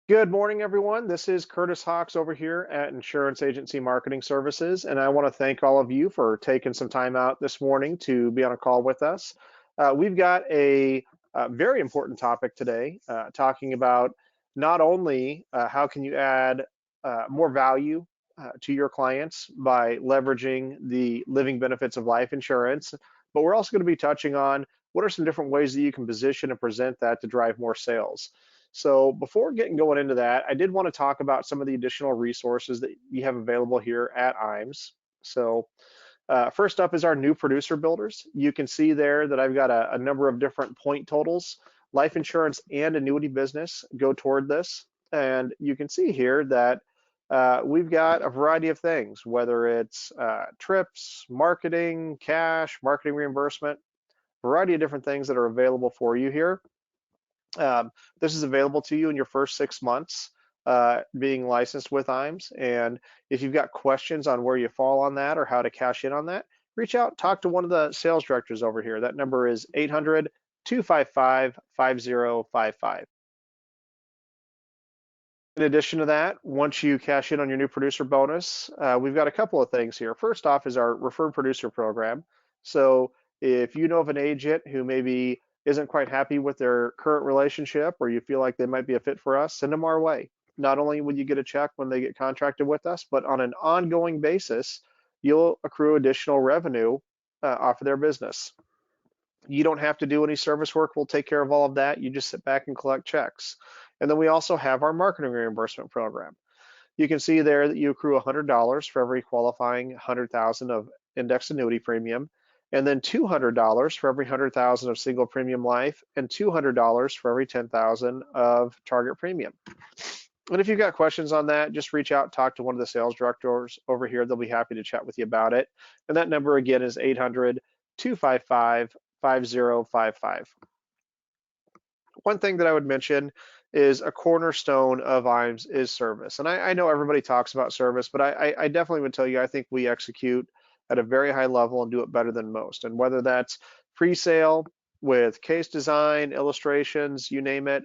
Good morning, everyone. This is Curtis Hawks over here at Insurance Agency Marketing Services, and I want to thank all of you for taking some time out this morning to be on a call with us. We've got a very important topic today, talking about not only how can you add more value to your clients by leveraging the living benefits of life insurance, but we're also going to be touching on what are some different ways that you can position and present that to drive more sales. So before getting going into that, I did want to talk about some of the additional resources that you have available here at IAMS. So first up is our new producer builders. You can see there that I've got a number of different point totals. Life insurance and annuity business go toward this. And you can see here that we've got a variety of things, whether it's trips, marketing, cash, marketing reimbursement, variety of different things that are available for you here. This is available to you in your first 6 months being licensed with IAMS. And if you've got questions on where you fall on that or how to cash in on that, reach out, talk to one of the sales directors over here. That number is 800-255-5055. In addition to that, once you cash in on your new producer bonus, we've got a couple of things here. First off is our referred producer program. So if you know of an agent who maybe isn't quite happy with their current relationship or you feel like they might be a fit for us, send them our way. Not only will you get a check when they get contracted with us, but on an ongoing basis, you'll accrue additional revenue off of their business. You don't have to do any service work. We'll take care of all of that. You just sit back and collect checks. And then we also have our marketing reimbursement program. You can see there that you accrue $100 for every qualifying 100,000 of indexed annuity premium, and then $200 for every 100,000 of single premium life, and $200 for every 10,000 of target premium. And if you've got questions on that, just reach out, talk to one of the sales directors over here. They'll be happy to chat with you about it. And that number again is 800-255-5055. One thing that I would mention is a cornerstone of IAMS is service. And I know everybody talks about service, but I definitely would tell you, I think we execute at a very high level and do it better than most. And whether that's pre-sale with case design, illustrations, you name it,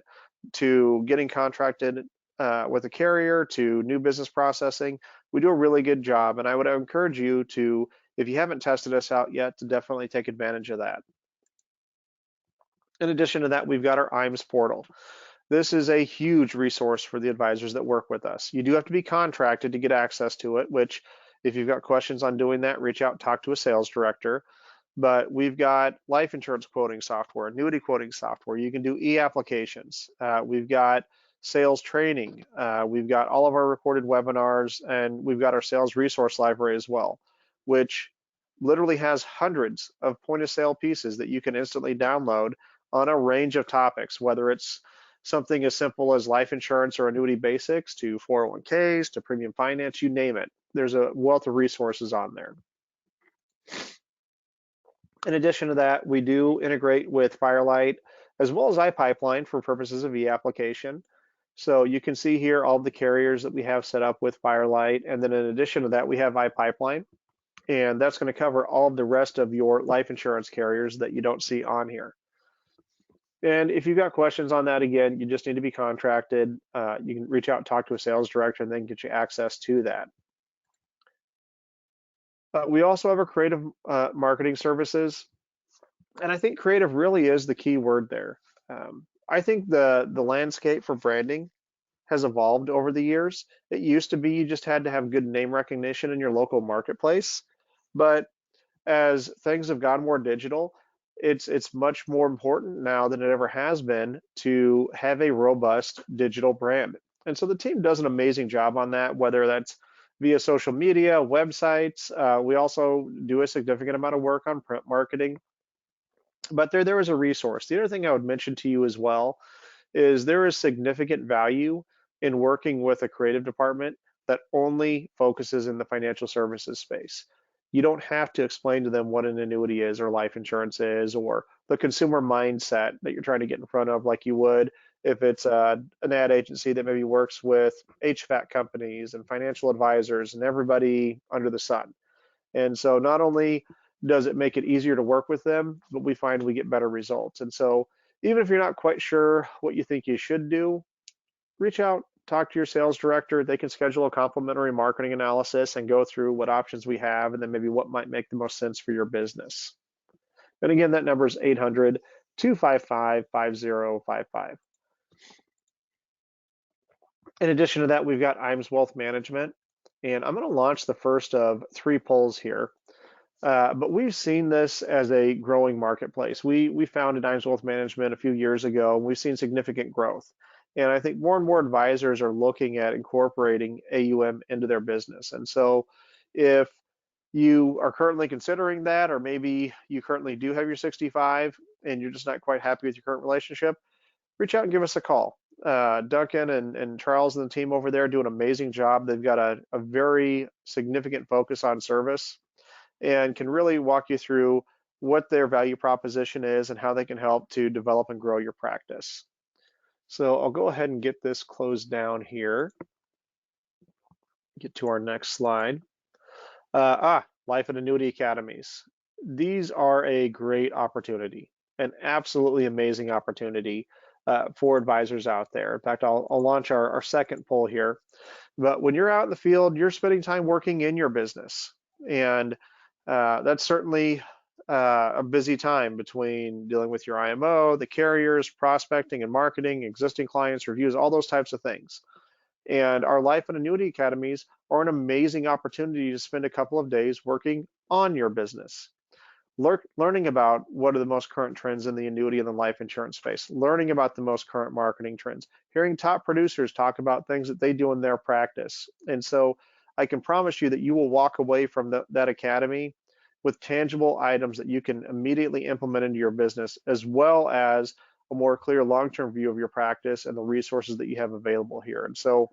to getting contracted with a carrier, to new business processing, we do a really good job. And I would encourage you to, if you haven't tested us out yet, to definitely take advantage of that. In addition to that, we've got our IAMS portal. This is a huge resource for the advisors that work with us. You do have to be contracted to get access to it, which if you've got questions on doing that, reach out, talk to a sales director. But we've got life insurance quoting software, annuity quoting software. You can do e-applications. We've got sales training. We've got all of our recorded webinars, and we've got our sales resource library as well, which literally has hundreds of point of sale pieces that you can instantly download on a range of topics, whether it's something as simple as life insurance or annuity basics to 401ks to premium finance, you name it. There's a wealth of resources on there. In addition to that, we do integrate with Firelight as well as iPipeline for purposes of e-application. So you can see here all the carriers that we have set up with Firelight. And then in addition to that, we have iPipeline. And that's going to cover all of the rest of your life insurance carriers that you don't see on here. And if you've got questions on that, again, you just need to be contracted. You can reach out and talk to a sales director and then get you access to that. We also have our creative marketing services. And I think creative really is the key word there. I think the landscape for branding has evolved over the years. It used to be you just had to have good name recognition in your local marketplace. But as things have gone more digital, it's much more important now than it ever has been to have a robust digital brand. And so the team does an amazing job on that, whether that's via social media, websites. We also do a significant amount of work on print marketing. But there is a resource. The other thing I would mention to you as well is there is significant value in working with a creative department that only focuses in the financial services space. You don't have to explain to them what an annuity is or life insurance is or the consumer mindset that you're trying to get in front of like you would if it's an ad agency that maybe works with HVAC companies and financial advisors and everybody under the sun. And so not only does it make it easier to work with them, but we find we get better results. And so even if you're not quite sure what you think you should do, reach out, talk to your sales director. They can schedule a complimentary marketing analysis and go through what options we have and then maybe what might make the most sense for your business. And again, that number is 800-255-5055. In addition to that, we've got IAMS Wealth Management, and I'm going to launch the first of 3 polls here. But we've seen this as a growing marketplace. We founded IAMS Wealth Management a few years ago, and we've seen significant growth. And I think more and more advisors are looking at incorporating AUM into their business. And so if you are currently considering that, or maybe you currently do have your 65 and you're just not quite happy with your current relationship, reach out and give us a call. Duncan and Charles and the team over there do an amazing job. They've got a very significant focus on service and can really walk you through what their value proposition is and how they can help to develop and grow your practice. So I'll go ahead and get this closed down here. Get to our next slide. Life and Annuity Academies. These are a great opportunity, an absolutely amazing opportunity for advisors out there. In fact, I'll launch our second poll here. But when you're out in the field, you're spending time working in your business. And that's certainly a busy time between dealing with your IMO, the carriers, prospecting and marketing, existing clients, reviews, all those types of things. And our Life and Annuity Academies are an amazing opportunity to spend a couple of days working on your business. Learning about what are the most current trends in the annuity and the life insurance space, learning about the most current marketing trends, hearing top producers talk about things that they do in their practice. And so I can promise you that you will walk away from that academy with tangible items that you can immediately implement into your business, as well as a more clear long-term view of your practice and the resources that you have available here. And so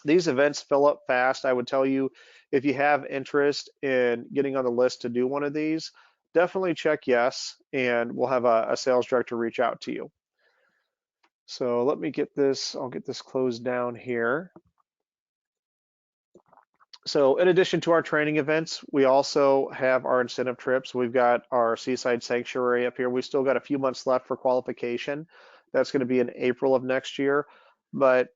these events fill up fast. I would tell you, if you have interest in getting on the list to do one of these, definitely check yes, and we'll have a sales director reach out to you. So let me get this, I'll get this closed down here. So in addition to our training events, we also have our incentive trips. We've got our Seaside Sanctuary up here. We still got a few months left for qualification. That's going to be in April of next year. But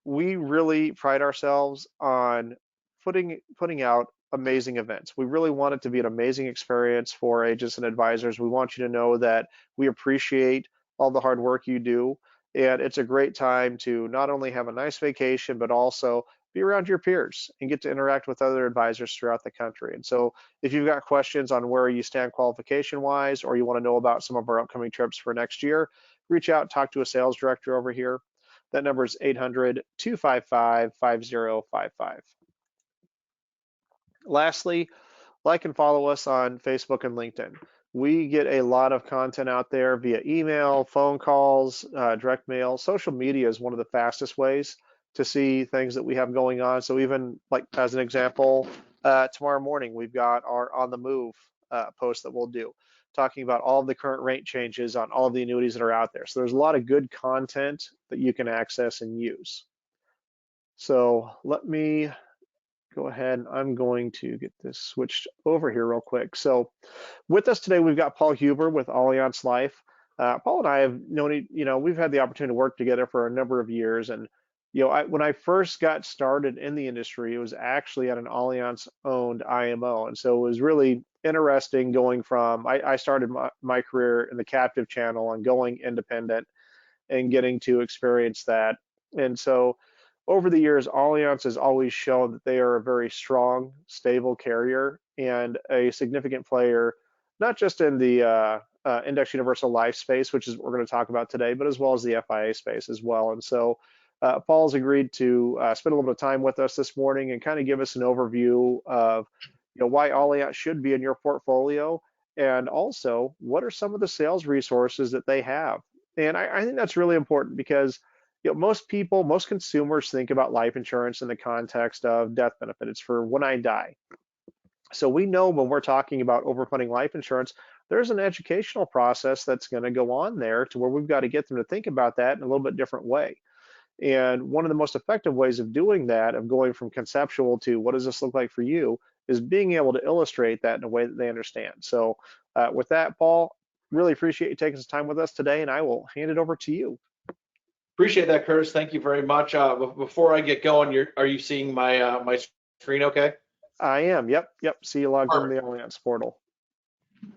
we really pride ourselves on putting out amazing events. We really want it to be an amazing experience for agents and advisors. We want you to know that we appreciate all the hard work you do. And it's a great time to not only have a nice vacation, but also be around your peers and get to interact with other advisors throughout the country. And so if you've got questions on where you stand qualification wise, or you want to know about some of our upcoming trips for next year, reach out, talk to a sales director over here. That number is 800-255-5055. Lastly, like and follow us on Facebook and LinkedIn. We get a lot of content out there via email, phone calls, direct mail. Social media is one of the fastest ways to see things that we have going on. So even like as an example, tomorrow morning, we've got our On the Move post that we'll do, talking about all of the current rate changes on all of the annuities that are out there. So there's a lot of good content that you can access and use. So let me go ahead. I'm going to get this switched over here real quick. So with us today, we've got Paul Huber with Allianz Life. Paul and I have known, we've had the opportunity to work together for a number of years. And, when I first got started in the industry, it was actually at an Allianz owned IMO. And so it was really interesting going from, I started my career in the captive channel and going independent and getting to experience that. And so over the years, Allianz has always shown that they are a very strong, stable carrier and a significant player, not just in the index universal life space, which is what we're going to talk about today, but as well as the FIA space as well. And so Paul's agreed to spend a little bit of time with us this morning and kind of give us an overview of why Allianz should be in your portfolio, and also what are some of the sales resources that they have. And I think that's really important because most people, most consumers think about life insurance in the context of death benefit. It's for when I die. So we know when we're talking about overfunding life insurance, there's an educational process that's going to go on there to where we've got to get them to think about that in a little bit different way. And one of the most effective ways of doing that, of going from conceptual to what does this look like for you, is being able to illustrate that in a way that they understand. So with that, Paul, really appreciate you taking some time with us today, and I will hand it over to you. Appreciate that, Curtis. Thank you very much. Before I get going, are you seeing my my screen okay? I am. Yep. Yep. See you logged into Perfect. the Allianz portal.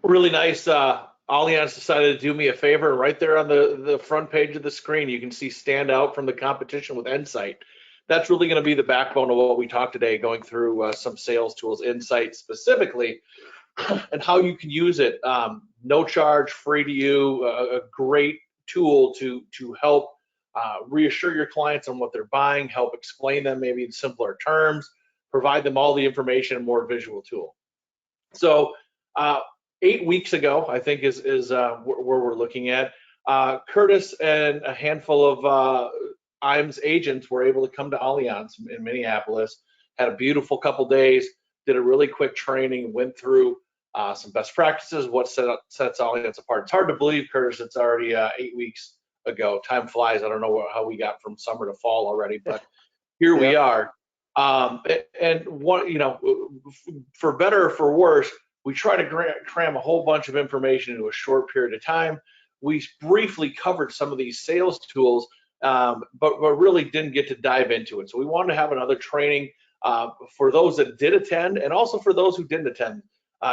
Really nice. Allianz decided to do me a favor. Right there on the front page of the screen, you can see stand out from the competition with Ensight. That's really going to be the backbone of what we talked today, going through some sales tools, Ensight specifically, and how you can use it. No charge, free to you, a great tool to help reassure your clients on what they're buying, help explain them maybe in simpler terms, provide them all the information in a more visual tool. So uh, 8 weeks ago, I think is where we're looking at. Curtis and a handful of IAMS agents were able to come to Allianz in Minneapolis, had a beautiful couple days, did a really quick training, went through some best practices, what sets Allianz apart. It's hard to believe, Curtis, it's already 8 weeks ago. Time flies. I don't know how we got from summer to fall already, but here we Yep. are. And what, for better or for worse, we try to cram a whole bunch of information into a short period of time. We briefly covered some of these sales tools, but really didn't get to dive into it. So we wanted to have another training for those that did attend, and also for those who didn't attend,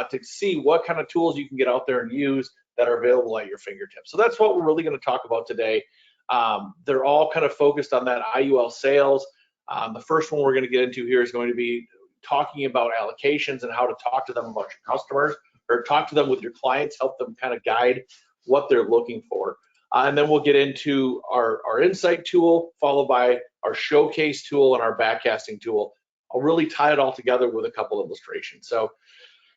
to see what kind of tools you can get out there and use that are available at your fingertips. So that's what we're really going to talk about today. They're all kind of focused on that IUL sales. The first one we're going to get into here is going to be talking about allocations and how to talk to them about your customers, or talk to them with your clients, help them kind of guide what they're looking for. And then we'll get into our Ensight tool, followed by our showcase tool and our backcasting tool. I'll really tie it all together with a couple illustrations. So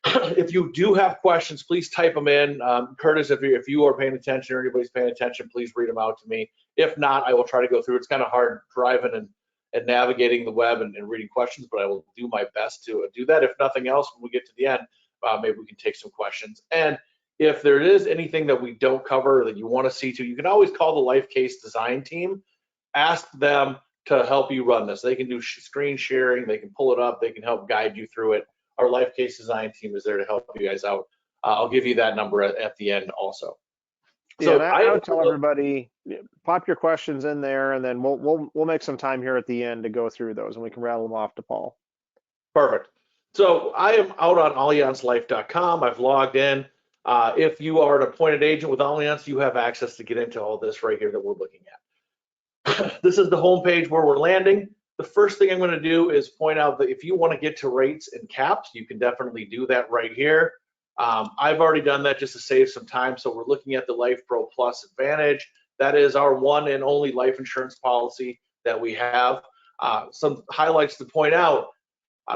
if you do have questions, please type them in. Curtis, if you are paying attention or anybody's paying attention, please read them out to me. If not, I will try to go through. It's kind of hard driving and navigating the web and reading questions, but I will do my best to do that. If nothing else, when we get to the end, maybe we can take some questions. And if there is anything that we don't cover that you want to see too, you can always call the Life Case Design team, ask them to help you run this. They can do screen sharing, they can pull it up, they can help guide you through it. Our Life Case Design team is there to help you guys out. I'll give you that number at the end also. Yeah, and So I would tell everybody, pop your questions in there, and then we'll make some time here at the end to go through those, and we can rattle them off to Paul. Perfect. So I am out on AllianzLife.com. I've logged in. If you are an appointed agent with Allianz, you have access to get into all this right here that we're looking at. This is the home page where we're landing. The first thing I'm going to do is point out that if you want to get to rates and caps, you can definitely do that right here. I've already done that just to save some time. So we're looking at the Life Pro Plus Advantage. That is our one and only life insurance policy that we have. Some highlights to point out.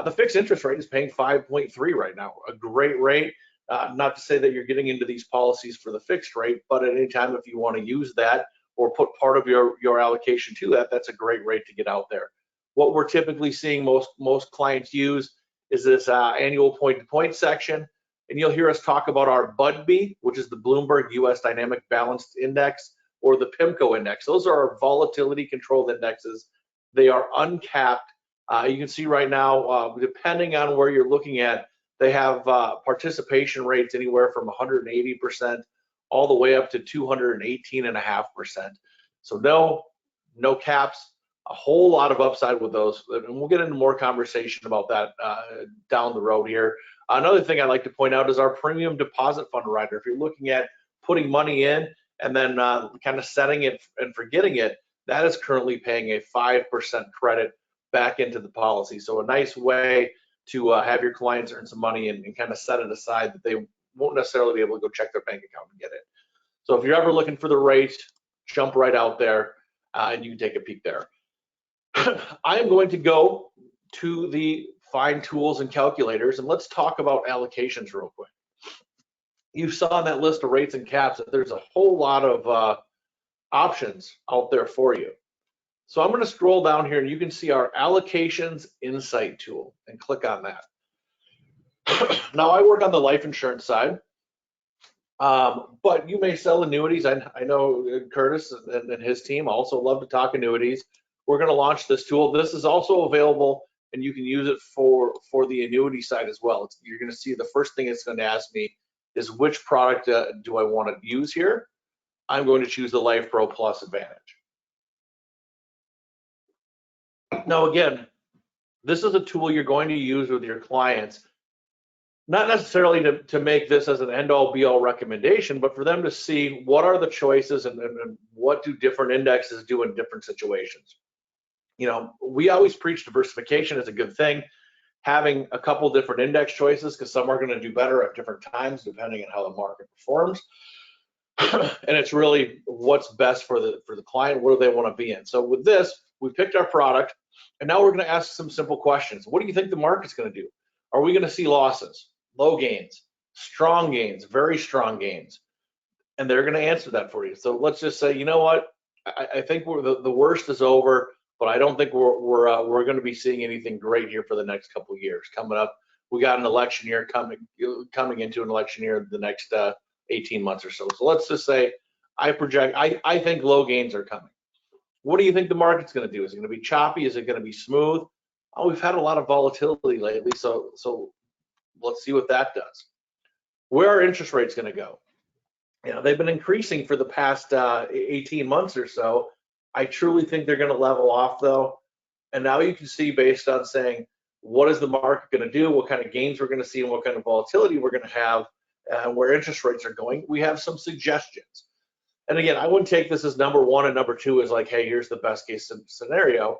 The fixed interest rate is paying 5.3 right now, a great rate. Not to say that you're getting into these policies for the fixed rate, but at any time if you want to use that or put part of your allocation to that, that's a great rate to get out there. What we're typically seeing most clients use is this annual point-to-point section, and you'll hear us talk about our BUDB, which is the Bloomberg U.S. Dynamic Balanced Index, or the PIMCO index. Those are our volatility controlled indexes. They are uncapped. You can see right now, depending on where you're looking at, they have participation rates anywhere from 180% all the way up to 218.5%. So no caps, a whole lot of upside with those. And we'll get into more conversation about that down the road here. Another thing I'd like to point out is our premium deposit fund rider. If you're looking at putting money in and then kind of setting it and forgetting it, that is currently paying a 5% credit back into the policy. So a nice way to have your clients earn some money and kind of set it aside that they won't necessarily be able to go check their bank account and get it. So if you're ever looking for the rate, jump right out there and you can take a peek there. I am going to go to the Find Tools and Calculators, and let's talk about allocations real quick. You saw in that list of rates and caps that there's a whole lot of options out there for you. So I'm going to scroll down here and you can see our Allocations Ensight tool and click on that. Now I work on the life insurance side, but you may sell annuities. I know Curtis and his team also love to talk annuities. We're going to launch this tool. This is also available and you can use it for the annuity side as well. You're going to see the first thing it's going to ask me is which product do I want to use here? I'm going to choose the Life Pro Plus Advantage. Now, again, this is a tool you're going to use with your clients, not necessarily to make this as an end-all be-all recommendation, but for them to see what are the choices and what do different indexes do in different situations. You know, we always preach diversification is a good thing. Having a couple different index choices, because some are going to do better at different times depending on how the market performs. And it's really what's best for the client. What do they want to be in? So with this, we picked our product, and now we're going to ask some simple questions. What do you think the market's going to do? Are we going to see losses, low gains, strong gains, very strong gains? And they're going to answer that for you. So let's just say, you know what? I think the worst is over, but I don't think we're going to be seeing anything great here for the next couple of years coming up. We got an election year coming into an election year the next 18 months or so. So let's just say I think low gains are coming. What do you think the market's going to do? Is it going to be choppy? Is it going to be smooth? Oh, we've had a lot of volatility lately, so let's see what that does. Where are interest rates going to go? You know, they've been increasing for the past 18 months or so. I truly think they're going to level off though. And now you can see based on saying, what is the market going to do? What kind of gains we're going to see and what kind of volatility we're going to have and where interest rates are going. We have some suggestions. And again, I wouldn't take this as number one and number two as like, hey, here's the best case scenario.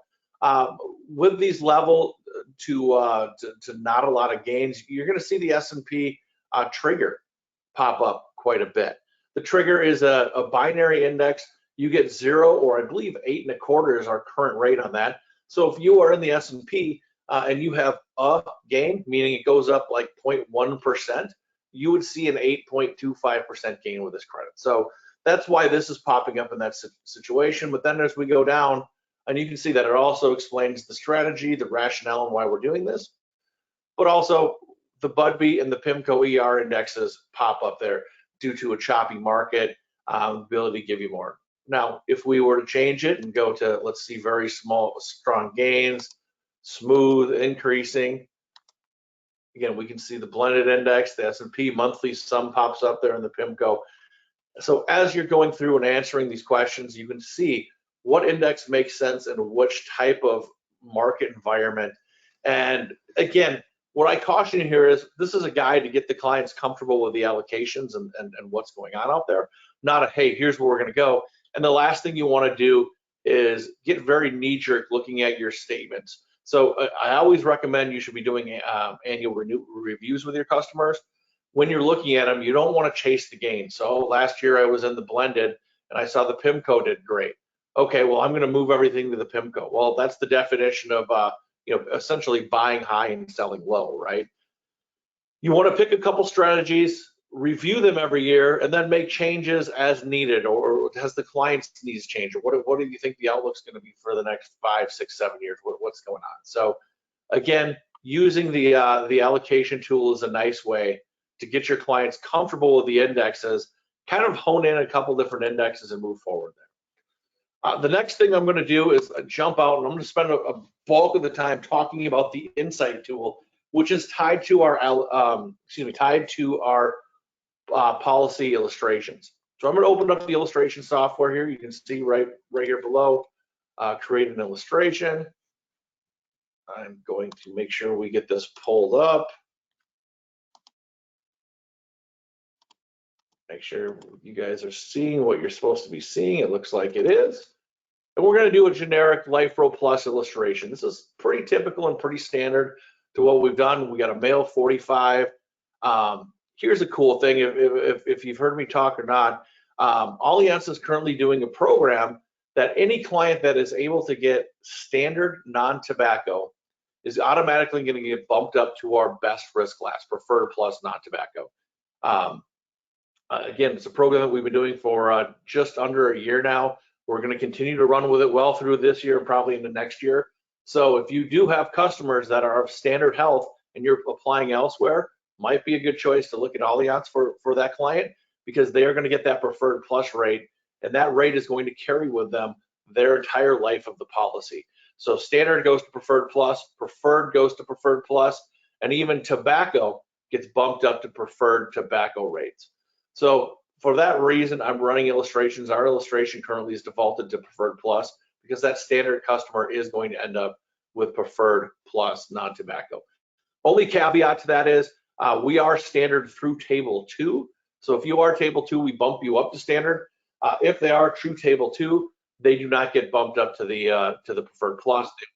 With these level to not a lot of gains, you're going to see the S&P trigger pop up quite a bit. The trigger is a binary index. You get 0 or I believe 8.25 is our current rate on that. So if you are in the S&P and you have a gain, meaning it goes up like 0.1%, you would see an 8.25% gain with this credit. So that's why this is popping up in that situation. But then as we go down, and you can see that it also explains the strategy, the rationale, and why we're doing this. But also the BUDB and the PIMCO ER indexes pop up there due to a choppy market, ability to give you more. Now, if we were to change it and go to, let's see, very small, strong gains, smooth, increasing. Again, we can see the blended index, the S&P monthly sum pops up there in the PIMCO. So as you're going through and answering these questions, you can see what index makes sense in which type of market environment. And again, what I caution you here is this is a guide to get the clients comfortable with the allocations and what's going on out there, not a, hey, here's where we're going to go. And the last thing you want to do is get very knee-jerk looking at your statements. So I always recommend you should be doing annual reviews with your customers. When you're looking at them, you don't want to chase the gain. So last year I was in the blended and I saw the PIMCO did great. Okay, well, I'm going to move everything to the PIMCO. Well, that's the definition of essentially buying high and selling low, right? You want to pick a couple strategies, review them every year, and then make changes as needed, or has the client's needs changed, or what do you think the outlook's going to be for the next 5, 6, 7 years? What's going on? So again, using the allocation tool is a nice way to get your clients comfortable with the indexes, kind of hone in a couple different indexes and move forward there. The next thing I'm going to do is jump out, and I'm going to spend a bulk of the time talking about the Ensight tool, which is tied to our policy illustrations. So I'm going to open up the illustration software here. You can see right here below, create an illustration. I'm going to make sure we get this pulled up. Make sure you guys are seeing what you're supposed to be seeing. It looks like it is. And we're going to do a generic LifePro Plus illustration. This is pretty typical and pretty standard to what we've done. We got a male 45. Here's a cool thing, if you've heard me talk or not, Allianz is currently doing a program that any client that is able to get standard non-tobacco is automatically going to get bumped up to our best risk class, preferred plus non-tobacco. Again, it's a program that we've been doing for just under a year now. We're going to continue to run with it well through this year and probably into next year. So if you do have customers that are of standard health and you're applying elsewhere, might be a good choice to look at Allianz for that client, because they are going to get that preferred plus rate, and that rate is going to carry with them their entire life of the policy. So standard goes to preferred plus goes to preferred plus, and even tobacco gets bumped up to preferred tobacco rates. So for that reason, I'm running illustrations. Our illustration currently is defaulted to preferred plus because that standard customer is going to end up with preferred plus non-tobacco. Only caveat to that is we are standard through table 2. So if you are table 2, we bump you up to standard. If they are true table 2, they do not get bumped up to the preferred plus. They get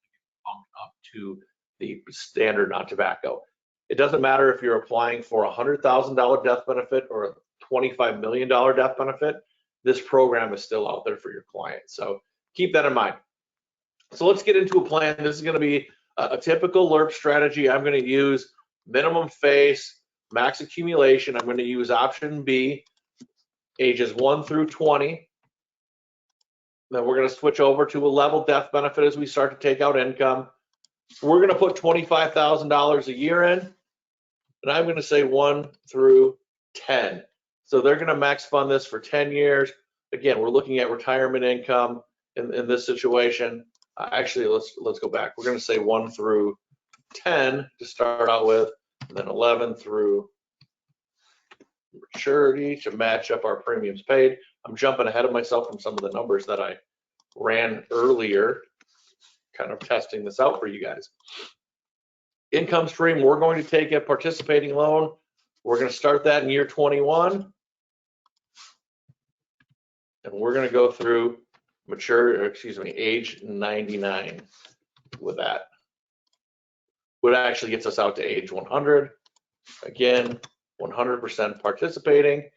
bumped up to the standard non-tobacco. It doesn't matter if you're applying for a $100,000 death benefit or a $25 million death benefit. This program is still out there for your client. So keep that in mind. So let's get into a plan. This is going to be a typical LERP strategy. I'm going to use minimum face, max accumulation. I'm going to use option B, ages 1 through 20. Then we're going to switch over to a level death benefit as we start to take out income. We're going to put $25,000 a year in, and I'm going to say 1 through 10. So they're going to max fund this for 10 years. Again, we're looking at retirement income in this situation. Actually, let's go back. We're going to say 1 through 10 to start out with, and then 11 through maturity to match up our premiums paid. I'm jumping ahead of myself from some of the numbers that I ran earlier, kind of testing this out for you guys. Income stream, we're going to take a participating loan. We're going to start that in year 21. And we're going to go through age 99 with that. What actually gets us out to age 100. Again, 100% participating.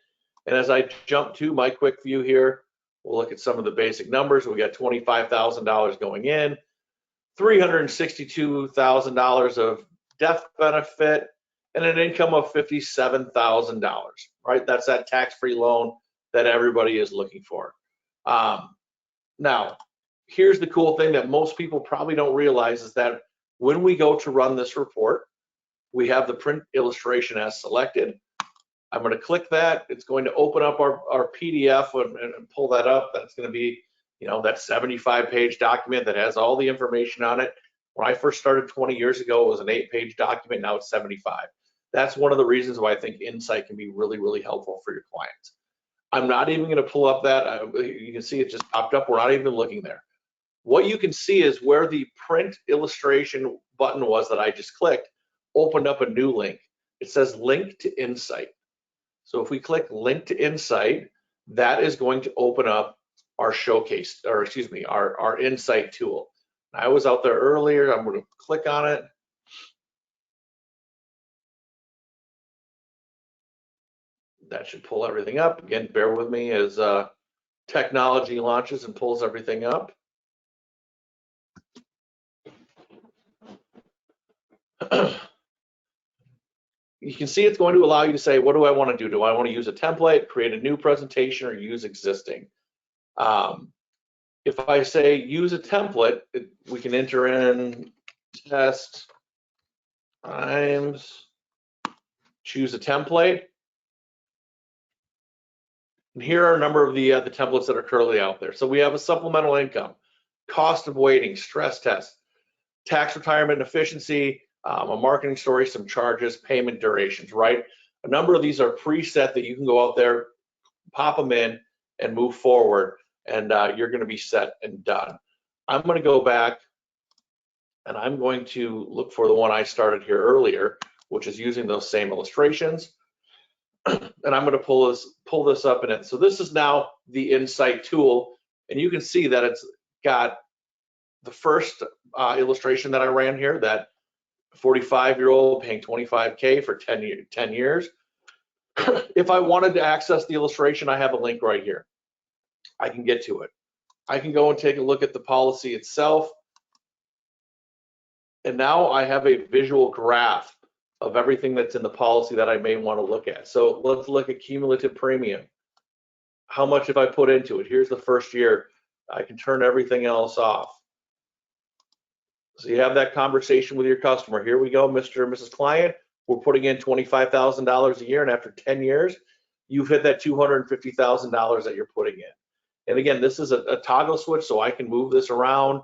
And as I jump to my quick view here, we'll look at some of the basic numbers. We got $25,000 going in, $362,000 of death benefit, and an income of $57,000, right? That's that tax-free loan that everybody is looking for. Now, here's the cool thing that most people probably don't realize is that when we go to run this report, we have the print illustration as selected. I'm going to click that. It's going to open up our PDF and pull that up. That's going to be, that 75-page document that has all the information on it. When I first started 20 years ago, it was an 8-page document. Now it's 75. That's one of the reasons why I think Ensight can be really, really helpful for your clients. I'm not even going to pull up that. You can see it just popped up. We're not even looking there. What you can see is where the print illustration button was that I just clicked, opened up a new link. It says link to Ensight. So if we click link to Ensight, that is going to open up our showcase, or excuse me, our Ensight tool. I was out there earlier. I'm going to click on it. That should pull everything up. Again, bear with me as technology launches and pulls everything up. You can see it's going to allow you to say, what do I want to do? Do I want to use a template, create a new presentation, or use existing? If I say use a template, we can enter in test times, choose a template. And here are a number of the templates that are currently out there. So we have a supplemental income, cost of waiting, stress test, tax retirement and efficiency, a marketing story, some charges, payment durations, right? A number of these are preset that you can go out there, pop them in, and move forward, and you're going to be set and done. I'm going to go back, and I'm going to look for the one I started here earlier, which is using those same illustrations. And I'm going to pull this up in it. So this is now the Ensight tool, and you can see that it's got the first illustration that I ran here, that 45-year-old paying $25K for 10 years. If I wanted to access the illustration, I have a link right here. I can get to it. I can go and take a look at the policy itself. And now I have a visual graph of everything that's in the policy that I may want to look at. So let's look at cumulative premium. How much have I put into it? Here's the first year. I can turn everything else off. So you have that conversation with your customer. Here we go, Mr. or Mrs. Client. We're putting in $25,000 a year, and after 10 years, you've hit that $250,000 that you're putting in. And again, this is a toggle switch, so I can move this around.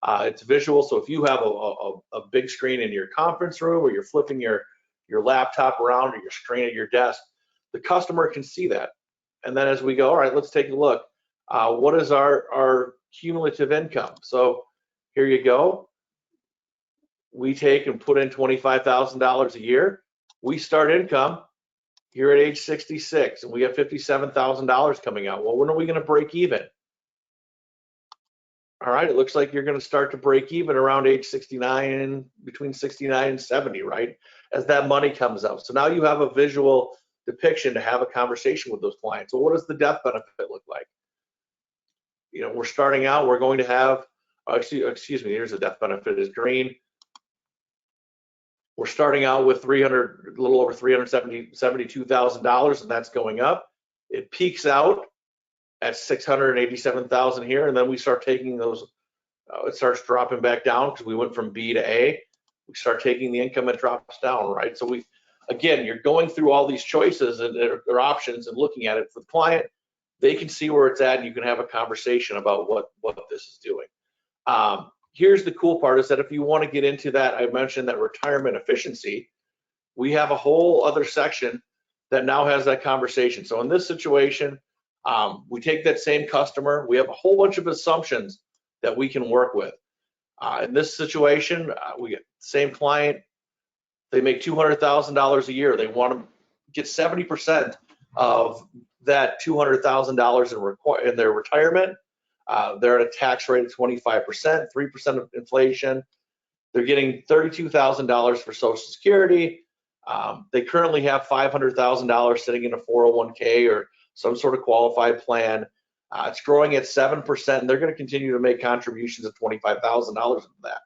It's visual, so if you have a big screen in your conference room, or you're flipping your laptop around, or your screen at your desk, the customer can see that. And then as we go, all right, let's take a look. What is our cumulative income? So here you go. we take and put in $25,000 a year, we start income here at age 66, and we have $57,000 coming out. Well, when are we going to break even? All right, it looks like you're going to start to break even around age 69, between 69 and 70, right? As that money comes out. So now you have a visual depiction to have a conversation with those clients. Well, what does the death benefit look like? You know, we're starting out, we're going to have, excuse me, here's the death benefit is green. We're starting out with a little over $372,000, and that's going up. It peaks out at 687,000 here, and then we start taking those. It starts dropping back down because we went from B to A. We start taking the income, it drops down, right? So again, you're going through all these choices and or options and looking at it for the client. They can see where it's at, and you can have a conversation about what this is doing. Here's the cool part is that if you want to get into that, I mentioned that retirement efficiency, we have a whole other section that now has that conversation. So in this situation, we take that same customer, we have a whole bunch of assumptions that we can work with. In this situation, we get the same client, they make $200,000 a year. They want to get 70% of that $200,000 in their retirement. They're at a tax rate of 25%, 3% of inflation. They're getting $32,000 for Social Security. They currently have $500,000 sitting in a 401k or some sort of qualified plan. It's growing at 7%, and they're going to continue to make contributions of $25,000 of that.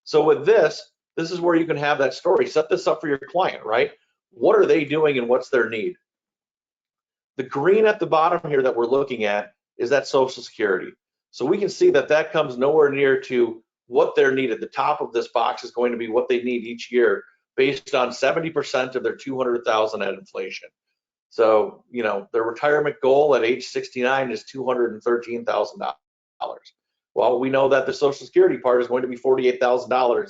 So with this is where you can have that story. Set this up for your client, right? What are they doing and what's their need? The green at the bottom here that we're looking at is that Social Security. So we can see that comes nowhere near to what they're needed. The top of this box is going to be what they need each year based on 70% of their $200,000 at inflation. So, you know, their retirement goal at age 69 is $213,000. Well, we know that the Social Security part is going to be $48,000,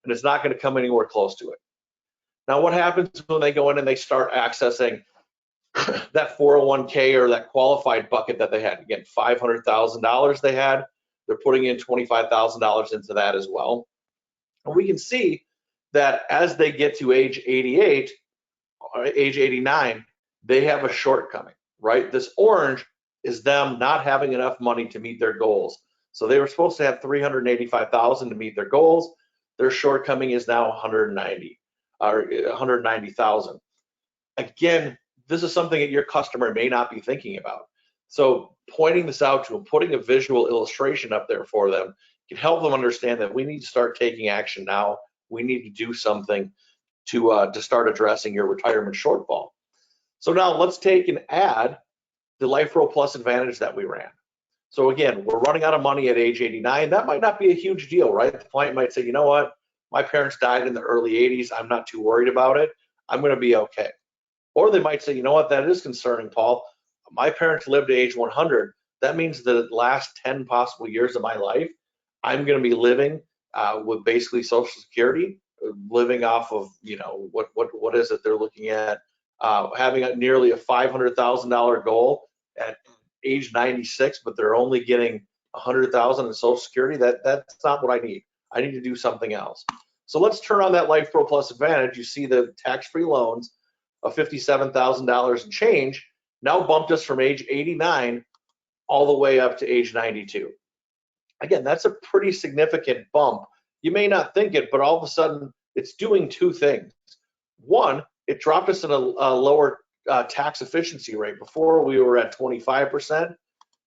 and it's not going to come anywhere close to it. Now, what happens when they go in and they start accessing that 401k or that qualified bucket that they had? Again, $500,000 they had, they're putting in $25,000 into that as well. And we can see that as they get to age 88 or age 89, they have a shortcoming, right? This orange is them not having enough money to meet their goals. So they were supposed to have $385,000 to meet their goals. Their shortcoming is now $190,000. Again, this is something that your customer may not be thinking about. So pointing this out to them, putting a visual illustration up there for them can help them understand that we need to start taking action now. We need to do something to start addressing your retirement shortfall. So now let's take and add the Life Row Plus Advantage that we ran. So again, we're running out of money at age 89. That might not be a huge deal, right? The client might say, you know what? My parents died in the early 80s. I'm not too worried about it. I'm going to be okay. Or they might say, you know what? That is concerning, Paul. My parents lived to age 100. That means the last 10 possible years of my life, I'm going to be living with basically Social Security, living off of, you know, what is it they're looking at? Having nearly a $500,000 goal at age 96, but they're only getting $100,000 in Social Security. That's not what I need. I need to do something else. So let's turn on that Life Pro Plus Advantage. You see the tax-free loans of $57,000 and change now bumped us from age 89 all the way up to age 92. Again, that's a pretty significant bump. You may not think it, but all of a sudden it's doing two things. One, it dropped us in a lower tax efficiency rate. Before we were at 25%,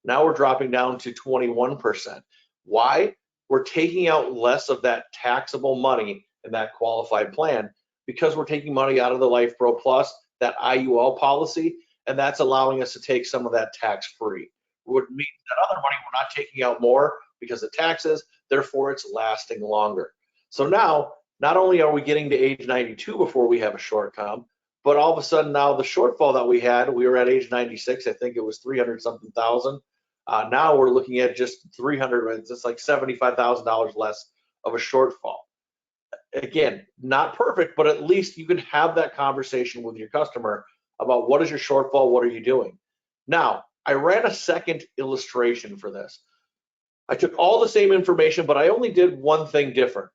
now we're dropping down to 21%. Why? We're taking out less of that taxable money in that qualified plan because we're taking money out of the Life Pro Plus, that IUL policy, and that's allowing us to take some of that tax-free. Would mean that other money we're not taking out more because of taxes, therefore it's lasting longer. So now, not only are we getting to age 92 before we have a shortcome, but all of a sudden now the shortfall that we had, we were at age 96, I think it was 300 something thousand. Now we're looking at just 300, it's like $75,000 less of a shortfall. Again, not perfect, but at least you can have that conversation with your customer about what is your shortfall, what are you doing? Now, I ran a second illustration for this. I took all the same information, but I only did one thing different.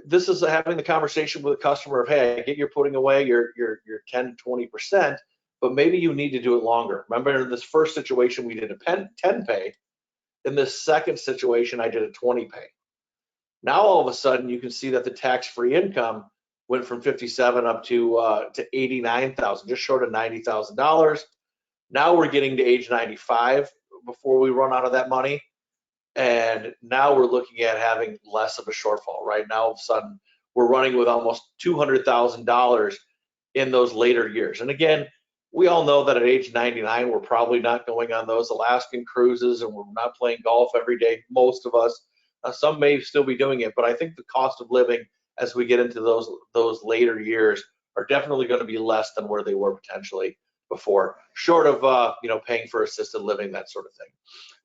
this is having the conversation with a customer of, hey, I get you're putting away your 10, 20%, but maybe you need to do it longer. Remember in this first situation, we did a 10 pay. In this second situation, I did a 20 pay. Now all of a sudden you can see that the tax-free income went from 57 up to 89,000, just short of $90,000. Now we're getting to age 95 before we run out of that money. And now we're looking at having less of a shortfall, right? Now all of a sudden we're running with almost $200,000 in those later years. And again, we all know that at age 99, we're probably not going on those Alaskan cruises and we're not playing golf every day, most of us. Some may still be doing it, but I think the cost of living as we get into those later years are definitely going to be less than where they were potentially before, short of paying for assisted living, that sort of thing.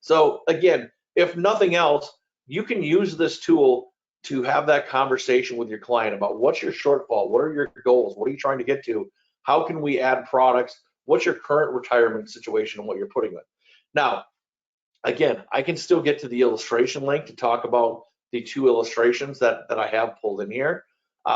So again, if nothing else, you can use this tool to have that conversation with your client about what's your shortfall, what are your goals, what are you trying to get to, how can we add products, what's your current retirement situation and what you're putting with. Now, again, I can still get to the illustration link to talk about the 2 illustrations that I have pulled in here.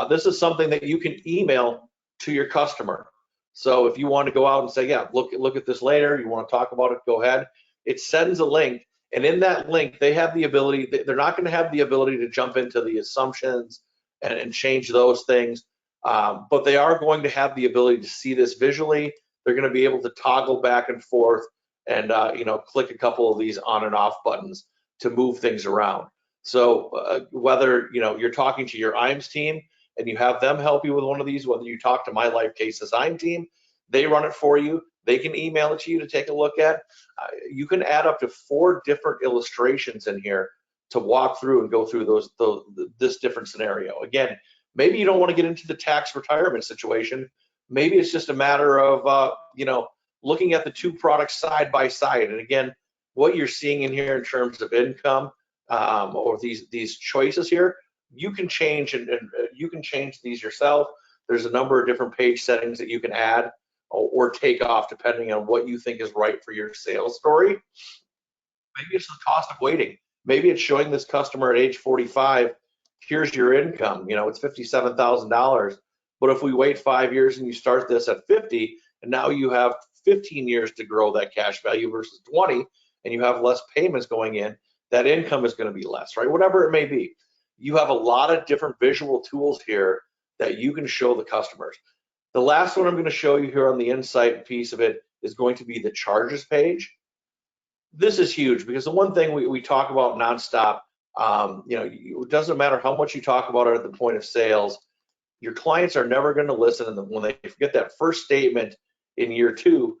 This is something that you can email to your customer. So if you want to go out and say, yeah, look at this later, you want to talk about it, go ahead. It sends a link, and in that link, they have the ability, they're not going to have the ability to jump into the assumptions and change those things, but they are going to have the ability to see this visually. They're going to be able to toggle back and forth and click a couple of these on and off buttons to move things around. So whether you're talking to your IAMS team and you have them help you with one of these, whether you talk to my Life Case Design team, they run it for you. They can email it to you to take a look at. You can add up to 4 different illustrations in here to walk through and go through this different scenario. Again, maybe you don't want to get into the tax retirement situation. Maybe it's just a matter of looking at the 2 products side by side. And again, what you're seeing in here in terms of income or these choices here, you can change and you can change these yourself. There's a number of different page settings that you can add or take off depending on what you think is right for your sales story. Maybe it's the cost of waiting. Maybe it's showing this customer at age 45, here's your income, it's $57,000. But if we wait 5 years and you start this at 50, and now you have 15 years to grow that cash value versus 20, and you have less payments going in, that income is going to be less, right? Whatever it may be. You have a lot of different visual tools here that you can show the customers. The last one I'm going to show you here on the Ensight piece of it is going to be the charges page. This is huge because the one thing we talk about nonstop, it doesn't matter how much you talk about it at the point of sales, your clients are never going to listen. And when they get that first statement in year 2,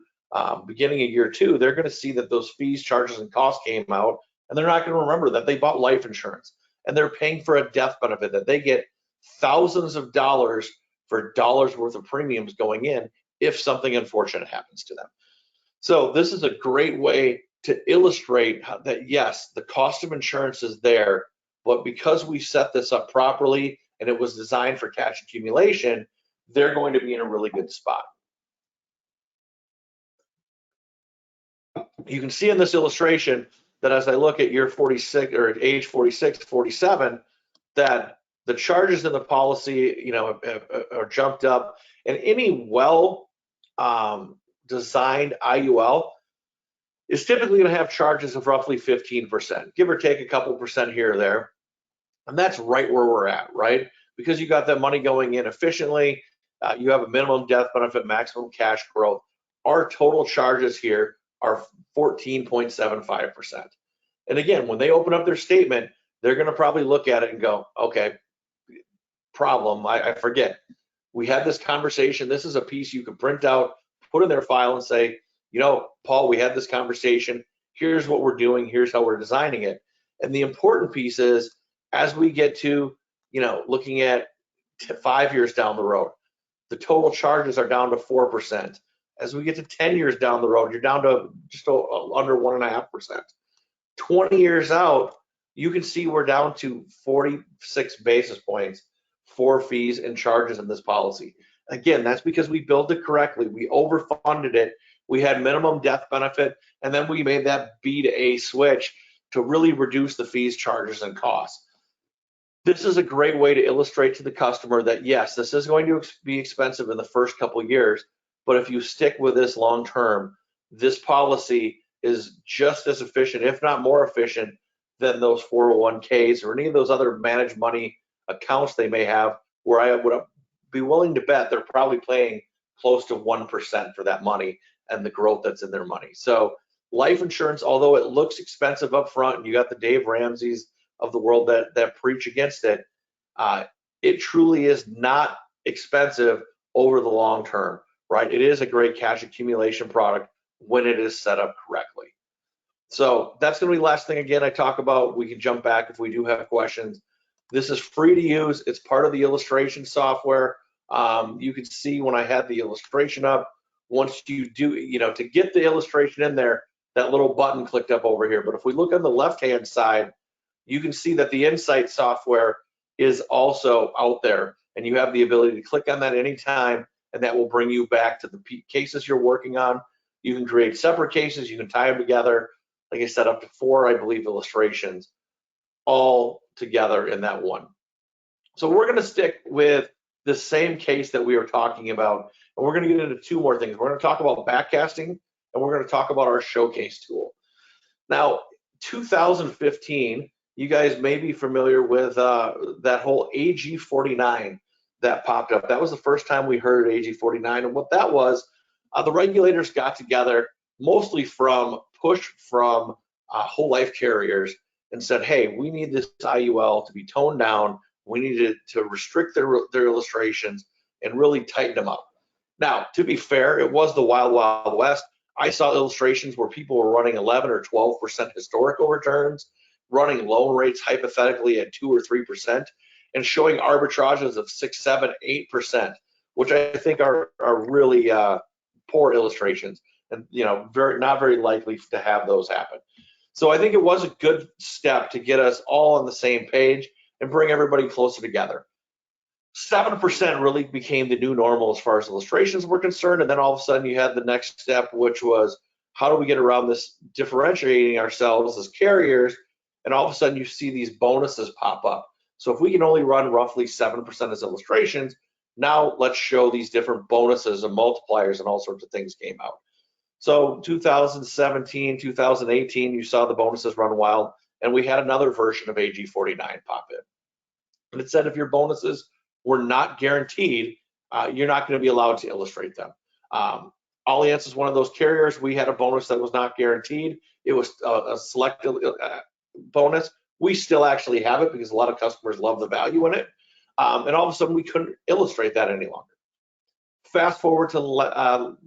beginning of year 2, they're going to see that those fees, charges, and costs came out, and they're not going to remember that they bought life insurance and they're paying for a death benefit, that they get thousands of dollars for dollars worth of premiums going in if something unfortunate happens to them. So this is a great way to illustrate that, yes, the cost of insurance is there, but because we set this up properly and it was designed for cash accumulation, they're going to be in a really good spot. You can see in this illustration that as I look at year 46 or at age 46, 47, that the charges in the policy, are jumped up, and any well designed IUL is typically going to have charges of roughly 15%, give or take a couple percent here or there. And that's right where we're at, right? Because you got that money going in efficiently, you have a minimum death benefit, maximum cash growth. Our total charges here are 14.75%. And again, when they open up their statement, they're going to probably look at it and go, okay, problem, I forget. We had this conversation. This is a piece you can print out, put in their file and say, Paul, we had this conversation. Here's what we're doing. Here's how we're designing it. And the important piece is, as we get to, looking at 5 years down the road, the total charges are down to 4%. As we get to 10 years down the road, you're down to just under 1.5%. 20 years out, you can see we're down to 46 basis points for fees and charges in this policy. Again, that's because we built it correctly. We overfunded it. We had minimum death benefit, and then we made that B to A switch to really reduce the fees, charges, and costs. This is a great way to illustrate to the customer that yes, this is going to be expensive in the first couple of years, but if you stick with this long term, this policy is just as efficient, if not more efficient, than those 401ks or any of those other managed money accounts they may have, where I would be willing to bet they're probably paying close to 1% for that money and the growth that's in their money. So life insurance, although it looks expensive up front, and you got the Dave Ramseys of the world that preach against it, it truly is not expensive over the long term, right? It is a great cash accumulation product when it is set up correctly. So that's going to be the last thing again I talk about. We can jump back if we do have questions. This is free to use. It's part of the illustration software. You can see when I had the illustration up, once you do, to get the illustration in there, that little button clicked up over here. But if we look on the left-hand side, you can see that the Ensight software is also out there, and you have the ability to click on that anytime, and that will bring you back to the cases you're working on. You can create separate cases, you can tie them together. Like I said, up to 4, I believe, illustrations all together in that one. So we're going to stick with the same case that we were talking about, and we're going to get into 2 more things. We're going to talk about backcasting, and we're going to talk about our showcase tool. Now, 2015, you guys may be familiar with that whole AG49 that popped up. That was the first time we heard AG49, and what that was, the regulators got together, mostly from push from whole life carriers, and said, hey, we need this IUL to be toned down. We need to restrict their illustrations and really tighten them up. Now, to be fair, it was the wild, wild west. I saw illustrations where people were running 11 or 12% historical returns, running loan rates hypothetically at 2 or 3%, and showing arbitrages of 6, 7, 8%, which I think are really poor illustrations, and not very likely to have those happen. So I think it was a good step to get us all on the same page and bring everybody closer together. 7% really became the new normal as far as illustrations were concerned, and then all of a sudden you had the next step, which was how do we get around this differentiating ourselves as carriers, and all of a sudden you see these bonuses pop up. So if we can only run roughly 7% as illustrations, now let's show these different bonuses and multipliers and all sorts of things came out. So 2017, 2018, you saw the bonuses run wild, and we had another version of AG49 pop in. And it said if your bonuses were not guaranteed, you're not going to be allowed to illustrate them. Allianz is one of those carriers. We had a bonus that was not guaranteed. It was a selected bonus. We still actually have it because a lot of customers love the value in it. And all of a sudden, we couldn't illustrate that any longer. Fast forward to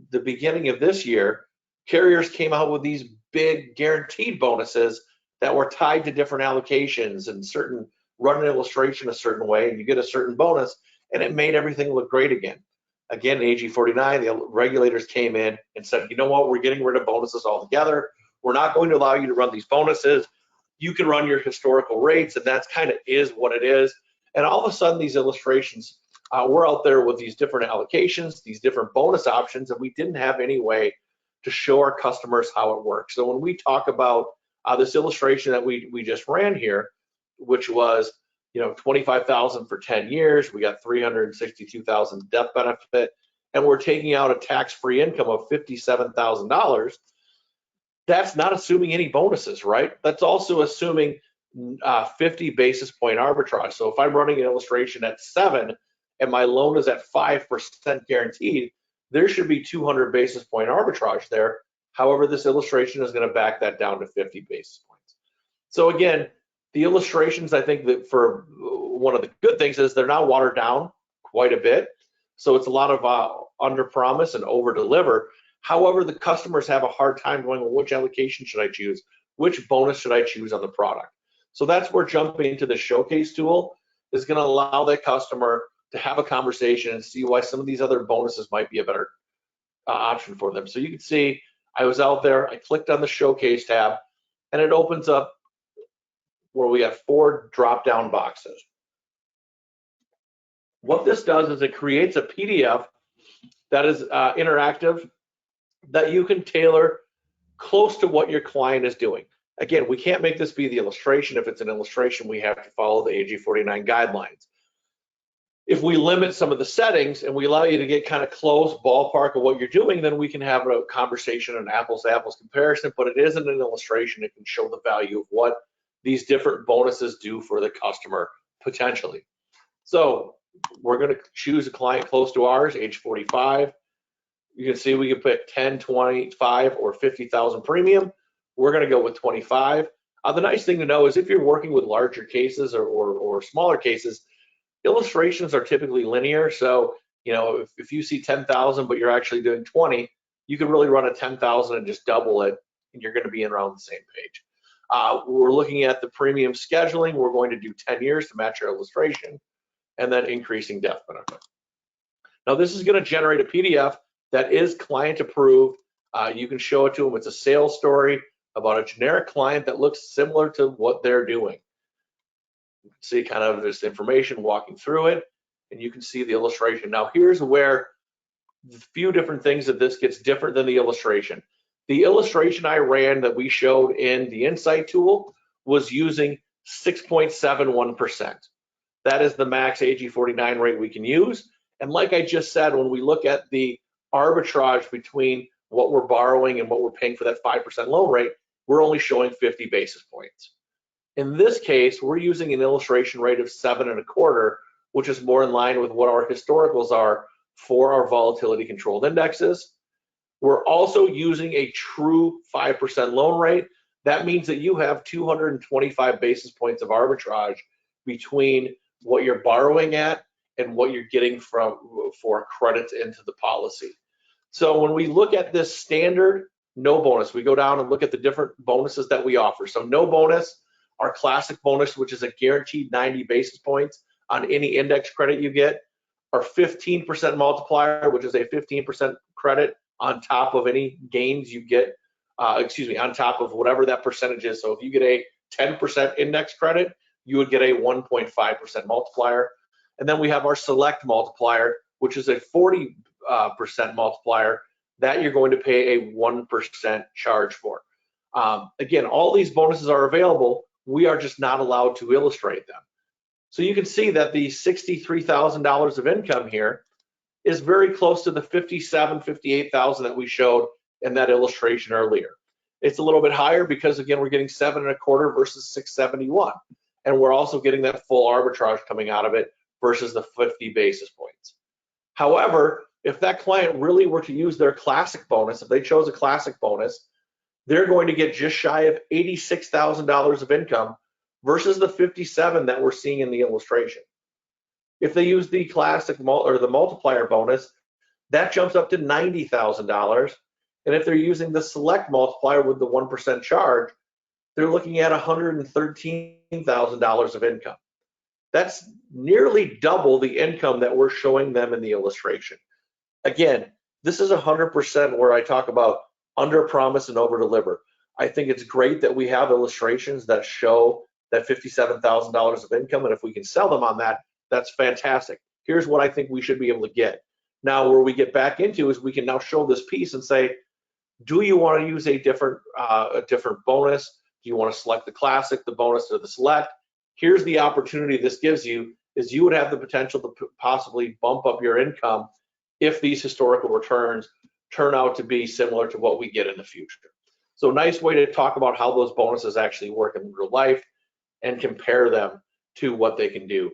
the beginning of this year, carriers came out with these big guaranteed bonuses that were tied to different allocations and certain run an illustration a certain way, and you get a certain bonus, and it made everything look great again. Again, AG49, the regulators came in and said, you know what, we're getting rid of bonuses altogether. We're not going to allow you to run these bonuses. You can run your historical rates, and that's kind of is what it is. And all of a sudden, these illustrations, we're out there with these different allocations, these different bonus options, and we didn't have any way to show our customers how it works. So when we talk about this illustration that we just ran here, which was 25,000 for 10 years, we got 362,000 death benefit, and we're taking out a tax-free income of $57,000. That's not assuming any bonuses, right? That's also assuming 50 basis point arbitrage. So if I'm running an illustration at 7 and my loan is at 5% guaranteed, there should be 200 basis point arbitrage there. However, this illustration is going to back that down to 50 basis points. So again, the illustrations, I think that for one of the good things is they're now watered down quite a bit. So it's a lot of under promise and over deliver. However, the customers have a hard time going, well, which allocation should I choose? Which bonus should I choose on the product? So that's where jumping into the showcase tool is going to allow that customer to have a conversation and see why some of these other bonuses might be a better option for them. So you can see I was out there, I clicked on the showcase tab, and it opens up where we have 4 drop-down boxes. What this does is it creates a PDF that is interactive that you can tailor close to what your client is doing. Again, we can't make this be the illustration. If it's an illustration, we have to follow the AG 49 guidelines. If we limit some of the settings and we allow you to get kind of close ballpark of what you're doing, then we can have a conversation, an apples to apples comparison, but it isn't an illustration. It can show the value of what these different bonuses do for the customer potentially. So we're going to choose a client close to ours, age 45. You can see we can pick 10, 25, or 50,000 premium. We're going to go with 25. The nice thing to know is if you're working with larger cases or smaller cases, illustrations are typically linear. So, you know, if you see 10,000, but you're actually doing 20, you can really run a 10,000 and just double it, and you're going to be in around the same page. We're looking at the premium scheduling. We're going to do 10 years to match our illustration, and then increasing death benefit. Now, this is going to generate a PDF that is client approved. You can show it to them. It's a sales story about a generic client that looks similar to what they're doing. You can see kind of this information walking through it, and you can see the illustration. Now, here's where a few different things that this gets different than the illustration. The illustration I ran that we showed in the Ensight tool was using 6.71%. That is the max AG 49 rate we can use. And like I just said, when we look at the arbitrage between what we're borrowing and what we're paying for that 5% loan rate, we're only showing 50 basis points. In this case, we're using an illustration rate of 7.25, which is more in line with what our historicals are for our volatility controlled indexes. We're also using a true 5% loan rate. That means that you have 225 basis points of arbitrage between what you're borrowing at and what you're getting for credits into the policy. So when we look at this standard, no bonus, we go down and look at the different bonuses that we offer. So no bonus, our classic bonus, which is a guaranteed 90 basis points on any index credit you get, our 15% multiplier, which is a 15% credit on top of any gains you get, on top of whatever that percentage is. So if you get a 10% index credit, you would get a 1.5% multiplier. And then we have our select multiplier, which is a 40% multiplier that you're going to pay a 1% charge for. Again, all these bonuses are available. We are just not allowed to illustrate them. So you can see that the $63,000 of income here is very close to the $57,000, $58,000 that we showed in that illustration earlier. It's a little bit higher because, again, we're getting 7.25 versus 671. And we're also getting that full arbitrage coming out of it versus the 50 basis points. However, if that client really were to use their classic bonus, if they chose a classic bonus, they're going to get just shy of $86,000 of income versus the 57 that we're seeing in the illustration. If they use the classic or the multiplier bonus, that jumps up to $90,000. And if they're using the select multiplier with the 1% charge, they're looking at $113,000 of income. That's nearly double the income that we're showing them in the illustration. Again, this is 100% where I talk about under promise and over deliver. I think it's great that we have illustrations that show that $57,000 of income, and if we can sell them on that, that's fantastic. Here's what I think we should be able to get. Now, where we get back into is we can now show this piece and say, do you want to use a different bonus? Do you want to select the classic, the bonus, or the select? Here's the opportunity this gives you, is you would have the potential to possibly bump up your income if these historical returns turn out to be similar to what we get in the future. So nice way to talk about how those bonuses actually work in real life and compare them to what they can do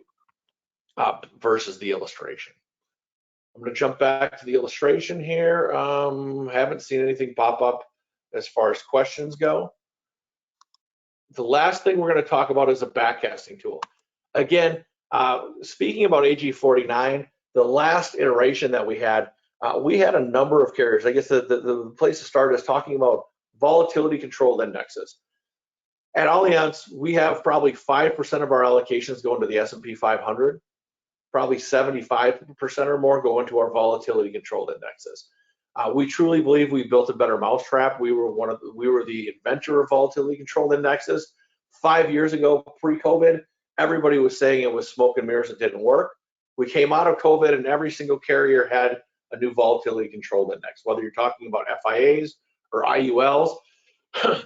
versus the illustration. I'm going to jump back to the illustration here. Haven't seen anything pop up as far as questions go. The last thing we're going to talk about is a backcasting tool. Again, speaking about AG 49, the last iteration that we had a number of carriers. I guess the place to start is talking about volatility controlled indexes. At Allianz, we have probably 5% of our allocations going to the S&P 500. Probably 75% or more go into our volatility controlled indexes. We truly believe we built a better mousetrap. We were the inventor of volatility controlled indexes. 5 years ago, pre-COVID, everybody was saying it was smoke and mirrors, it didn't work. We came out of COVID and every single carrier had a new volatility controlled index, whether you're talking about FIAs or IULs.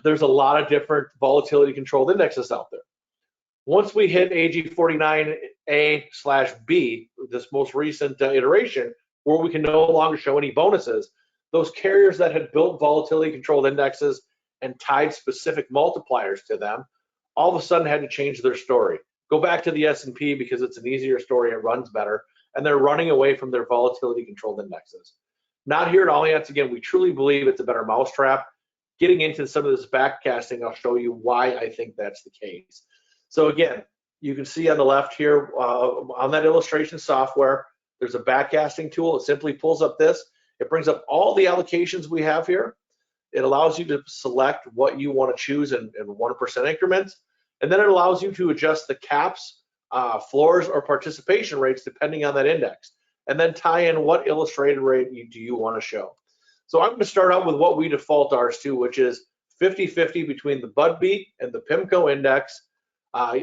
There's a lot of different volatility controlled indexes out there. Once we hit AG49A/B, this most recent iteration, where we can no longer show any bonuses, those carriers that had built volatility controlled indexes and tied specific multipliers to them, all of a sudden had to change their story. Go back to the S&P because it's an easier story, it runs better, and they're running away from their volatility controlled indexes. Not here at Allianz. Again, we truly believe it's a better mousetrap. Getting into some of this backcasting, I'll show you why I think that's the case. So again, you can see on the left here, on that illustration software, there's a backcasting tool. It simply pulls up this. It brings up all the allocations we have here. It allows you to select what you want to choose in 1% increments. And then it allows you to adjust the caps, floors, or participation rates depending on that index. And then tie in what illustrated rate do you want to show. So I'm going to start out with what we default ours to, which is 50-50 between the BUDB and the PIMCO index.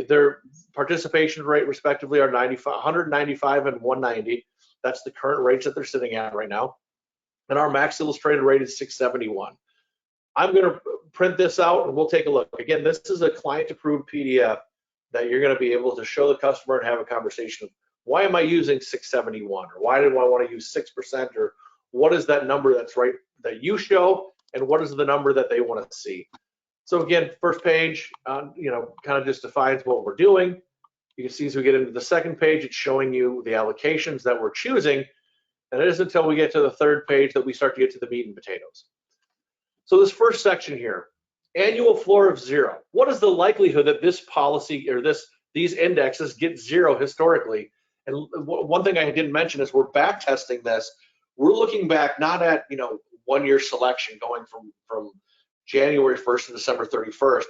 Their participation rate respectively are 195 and 190. That's the current rates that they're sitting at right now. And our max illustrated rate is 671. I'm going to print this out and we'll take a look. Again, this is a client approved PDF that you're going to be able to show the customer and have a conversation of why am I using 671, or why do I want to use 6%, or what is that number that's right that you show, and what is the number that they want to see. So again, first page, kind of just defines what we're doing. You can see as we get into the second page, it's showing you the allocations that we're choosing, and it isn't until we get to the third page that we start to get to the meat and potatoes. So this first section here, annual floor of 0. What is the likelihood that this policy or these indexes get 0 historically? And one thing I didn't mention is we're back testing this. We're looking back not at 1 year selection going from January 1st to December 31st.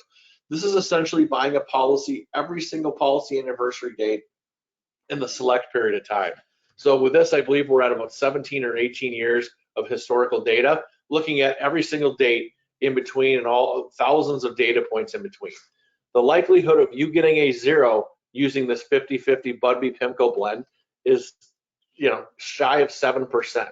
This is essentially buying a policy every single policy anniversary date in the select period of time. So with this, I believe we're at about 17 or 18 years of historical data, looking at every single date in between and all thousands of data points in between. The likelihood of you getting a 0 using this 50-50 BUDB PIMCO blend is shy of 7%.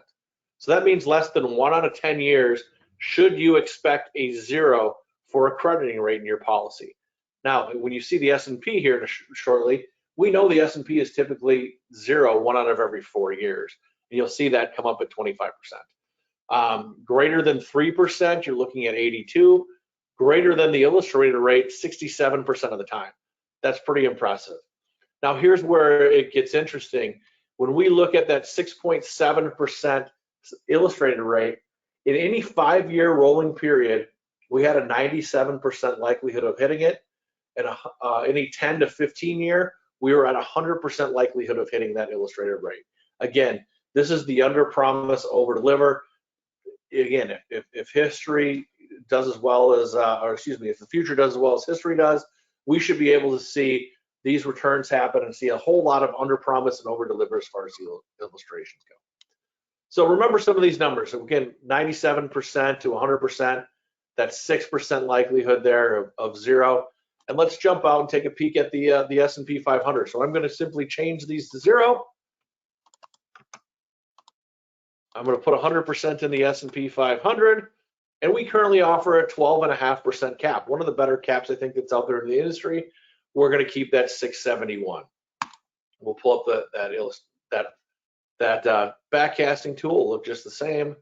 So that means less than 1 out of 10 years should you expect a 0 for a crediting rate in your policy. Now, when you see the S&P here shortly, we know the S&P is typically 0 1 out of every 4 years. And you'll see that come up at 25%. Greater than 3%, you're looking at 82. Greater than the illustrated rate, 67% of the time. That's pretty impressive. Now, here's where it gets interesting. When we look at that 6.7% illustrated rate, in any 5-year rolling period, we had a 97% likelihood of hitting it. And any 10 to 15 year, we were at 100% likelihood of hitting that illustrated rate. Again, this is the under promise, over deliver. Again, if history does as well as, if the future does as well as history does, we should be able to see these returns happen and see a whole lot of under promise and over deliver as far as the illustrations go. So remember some of these numbers. So again, 97% to 100%, that's 6% likelihood there of 0. And let's jump out and take a peek at the S&P 500. So I'm going to simply change these to 0. I'm going to put 100% in the S&P 500, and we currently offer a 12.5% cap. One of the better caps I think that's out there in the industry. We're going to keep that 671. We'll pull up that backcasting tool. Look just the same.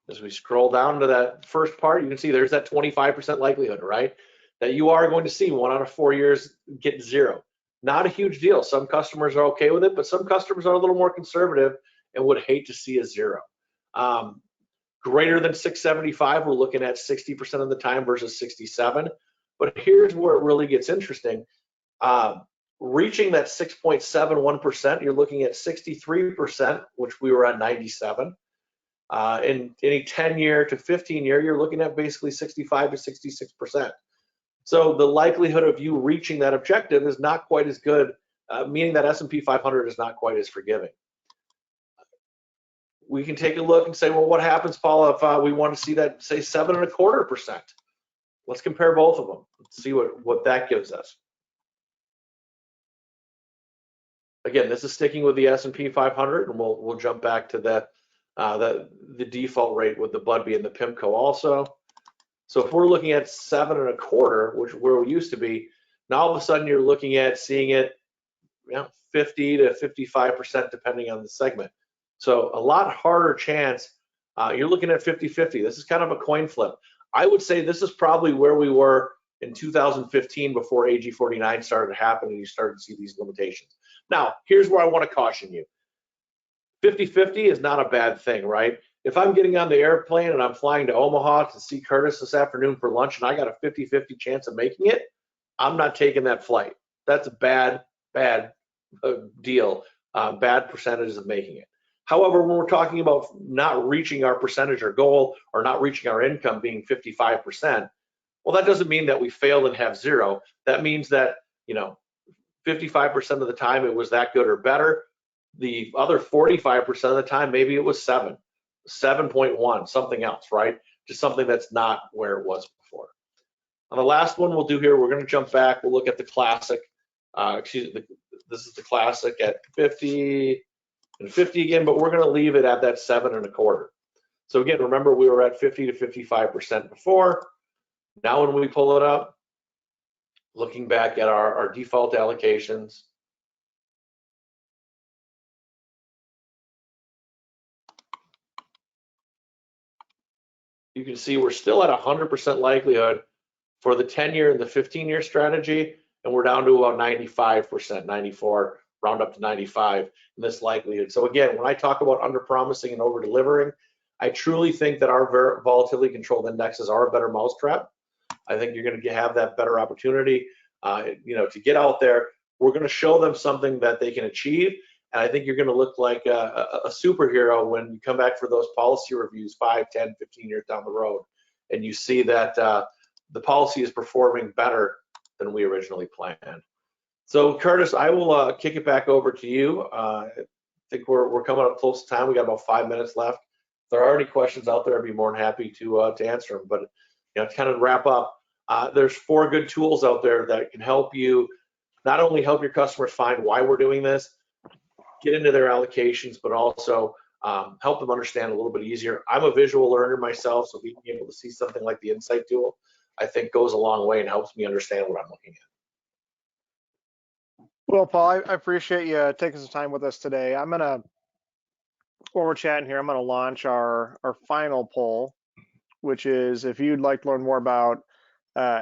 As we scroll down to that first part, you can see there's that 25% likelihood, right? That you are going to see 1 out of 4 years get 0. Not a huge deal. Some customers are okay with it, but some customers are a little more conservative and would hate to see a 0. Greater than 675, we're looking at 60% of the time versus 67. But here's where it really gets interesting. Reaching that 6.71%, you're looking at 63%, which we were at 97. In any 10-year to 15-year, you're looking at basically 65 to 66%. So the likelihood of you reaching that objective is not quite as good, meaning that S&P 500 is not quite as forgiving. We can take a look and say, well, what happens, Paul, if we want to see that, say, 7.25%? Let's compare both of them. Let's see what that gives us. Again, this is sticking with the S&P 500, and we'll jump back to the default rate with the BUD being the PIMCO also. So if we're looking at 7.25, which where we used to be, now all of a sudden you're looking at seeing it, 50 to 55% depending on the segment. So a lot harder chance. You're looking at 50-50. This is kind of a coin flip. I would say this is probably where we were in 2015 before AG 49 started to happen and you started to see these limitations. Now, here's where I want to caution you. 50-50 is not a bad thing, right? If I'm getting on the airplane and I'm flying to Omaha to see Curtis this afternoon for lunch and I got a 50-50 chance of making it, I'm not taking that flight. That's a bad deal, bad percentages of making it. However, when we're talking about not reaching our percentage or goal or not reaching our income being 55%, well, that doesn't mean that we failed and have zero. That means that, 55% of the time it was that good or better. The other 45% of the time, maybe it was 7.1, something else, right? Just something that's not where it was before. On the last one we'll do here, we're going to jump back. We'll look at the classic. This is the classic at 50 and 50 again, but we're going to leave it at that 7.25. So again, remember we were at 50 to 55% before. Now when we pull it up, looking back at our default allocations, you can see we're still at 100% likelihood for the 10-year and the 15-year strategy, and we're down to about 95%, 94, round up to 95 in this likelihood. So again, when I talk about under-promising and over-delivering, I truly think that our volatility controlled indexes are a better mousetrap. I think you're going to have that better opportunity, to get out there. We're going to show them something that they can achieve, and I think you're going to look like a superhero when you come back for those policy reviews 5, 10, 15 years down the road, and you see that the policy is performing better than we originally planned. So Curtis, I will kick it back over to you. I think we're coming up close to time. We got about 5 minutes left. If there are any questions out there, I'd be more than happy to answer them. But to kind of wrap up, there's 4 good tools out there that can help you not only help your customers find why we're doing this, get into their allocations, but also help them understand a little bit easier. I'm a visual learner myself, so being able to see something like the Ensight tool, I think goes a long way and helps me understand what I'm looking at. Well, Paul, I appreciate you taking some time with us today. While we're chatting here, I'm gonna launch our final poll, which is if you'd like to learn more about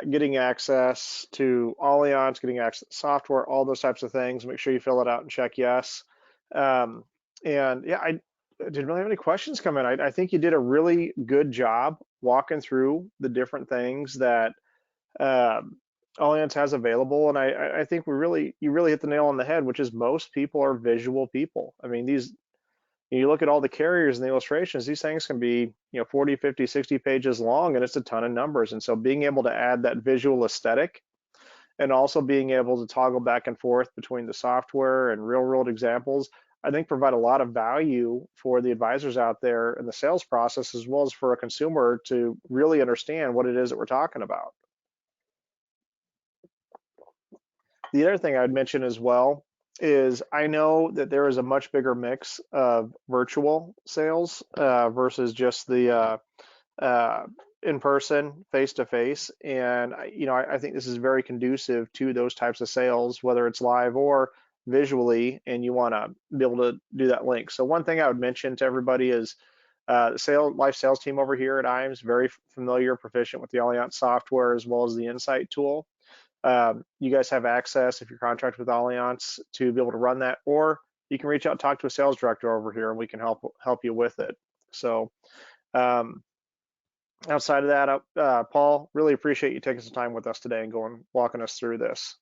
getting access to Allianz, getting access to software, all those types of things, make sure you fill it out and check yes. And yeah, I didn't really have any questions come in. I think you did a really good job walking through the different things that Allianz has available, and I think you really hit the nail on the head, which is most people are visual people. I mean, you look at all the carriers and the illustrations, these things can be 40, 50, 60 pages long, and it's a ton of numbers. And so being able to add that visual aesthetic and also being able to toggle back and forth between the software and real world examples, I think provide a lot of value for the advisors out there in the sales process, as well as for a consumer to really understand what it is that we're talking about. The other thing I'd mention as well is I know that there is a much bigger mix of virtual sales versus just the in-person, face-to-face, and I think this is very conducive to those types of sales, whether it's live or visually, and you want to be able to do that link. So one thing I would mention to everybody is the life sales team over here at IAMS, very familiar, proficient with the Allianz software as well as the Ensight tool. You guys have access, if you're contracted with Allianz, to be able to run that, or you can reach out and talk to a sales director over here and we can help you with it. So outside of that, Paul, really appreciate you taking some time with us today and walking us through this.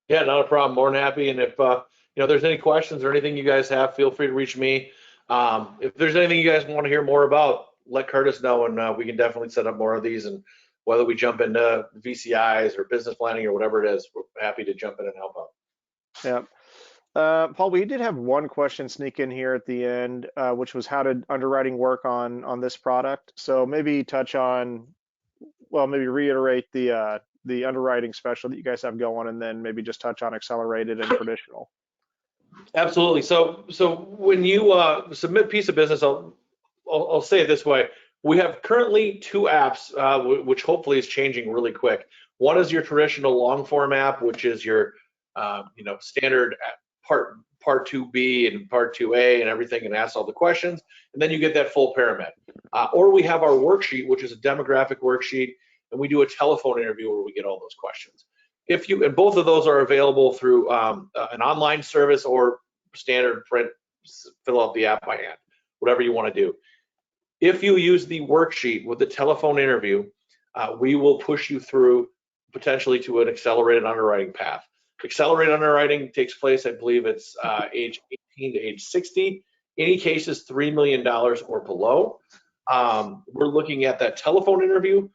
Yeah, not a problem. More than happy. And if there's any questions or anything you guys have, feel free to reach me. If there's anything you guys want to hear more about, let Curtis know, and we can definitely set up more of these. And whether we jump into VCIs or business planning or whatever it is, we're happy to jump in and help out. Yeah. Paul, we did have one question sneak in here at the end, which was how did underwriting work on this product? So maybe maybe reiterate the underwriting special that you guys have going, and then maybe just touch on accelerated and traditional. Absolutely. So when you submit piece of business, I'll say it this way. We have currently two apps, which hopefully is changing really quick. One is your traditional long form app, which is your standard part 2B and part 2A and everything, and asks all the questions, and then you get that full pyramid. Or we have our worksheet, which is a demographic worksheet, and we do a telephone interview where we get all those questions. If you and both of those are available through an online service or standard print, fill out the app by hand, whatever you want to do. If you use the worksheet with the telephone interview, we will push you through potentially to an accelerated underwriting path. Accelerated underwriting takes place, I believe it's age 18 to age 60. Any cases $3 million or below. We're looking at that telephone interview.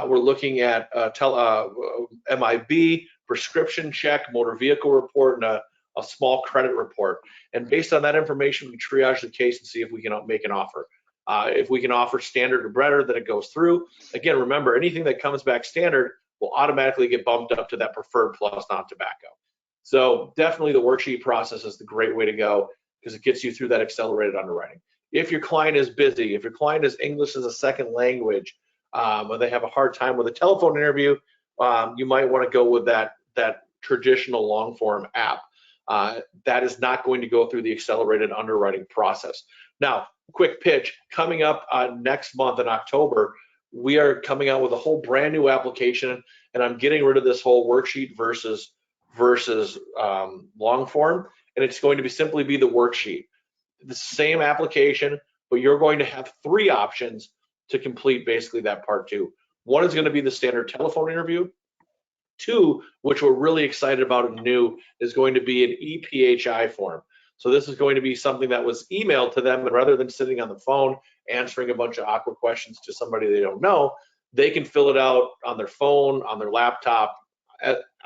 We're looking at MIB, prescription check, motor vehicle report, and a small credit report. And based on that information, we triage the case and see if we can make an offer. If we can offer standard or better, then it goes through. Again, remember, anything that comes back standard will automatically get bumped up to that preferred plus non-tobacco. So definitely the worksheet process is the great way to go because it gets you through that accelerated underwriting. If your client is busy, if your client is English as a second language, or they have a hard time with a telephone interview, you might want to go with that traditional long form app. That is not going to go through the accelerated underwriting process. Now, quick pitch, coming up next month in October, we are coming out with a whole brand new application, and I'm getting rid of this whole worksheet versus long form, and it's going to simply be the worksheet. The same application, but you're going to have 3 options to complete basically that part 2. One is going to be the standard telephone interview. 2, which we're really excited about and new, is going to be an EPHI form. So this is going to be something that was emailed to them, and rather than sitting on the phone answering a bunch of awkward questions to somebody they don't know, they can fill it out on their phone, on their laptop,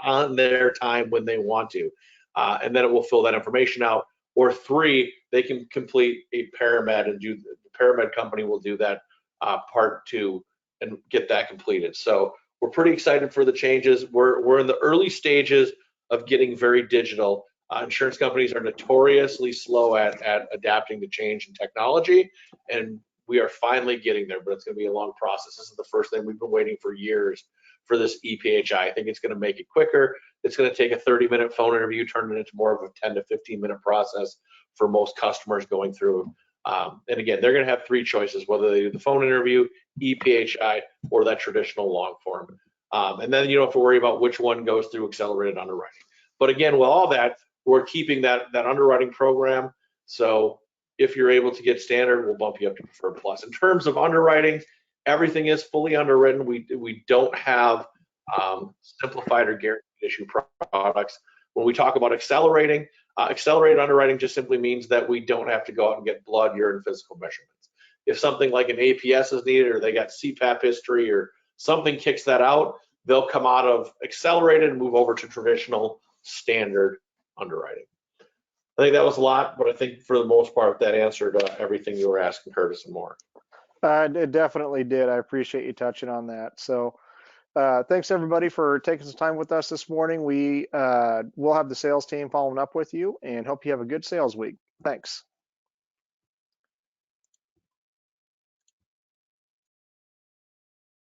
on their time when they want to. And then it will fill that information out. Or 3, they can complete a paramed, and the paramed company will do that part 2 and get that completed. So we're pretty excited for the changes. We're in the early stages of getting very digital. Insurance companies are notoriously slow at adapting to change in technology, and we are finally getting there, but it's going to be a long process. This is the first thing we've been waiting for years for this EPHI. I think it's going to make it quicker. It's going to take a 30-minute phone interview, turn it into more of a 10 to 15-minute process for most customers going through. And again, they're going to have 3 choices, whether they do the phone interview, EPHI, or that traditional long form. And then you don't have to worry about which one goes through accelerated underwriting. But again, with all that, we're keeping that underwriting program. So if you're able to get standard, we'll bump you up to preferred plus. In terms of underwriting, everything is fully underwritten. We don't have simplified or guaranteed issue products. When we talk about accelerating underwriting just simply means that we don't have to go out and get blood, urine, physical measurements. If something like an APS is needed, or they got CPAP history, or something kicks that out, they'll come out of accelerated and move over to traditional standard underwriting. I think that was a lot, but I think for the most part that answered everything you were asking, Curtis, and more. It definitely did. I appreciate you touching on that. So thanks everybody for taking some time with us this morning. We'll have the sales team following up with you and hope you have a good sales week. Thanks.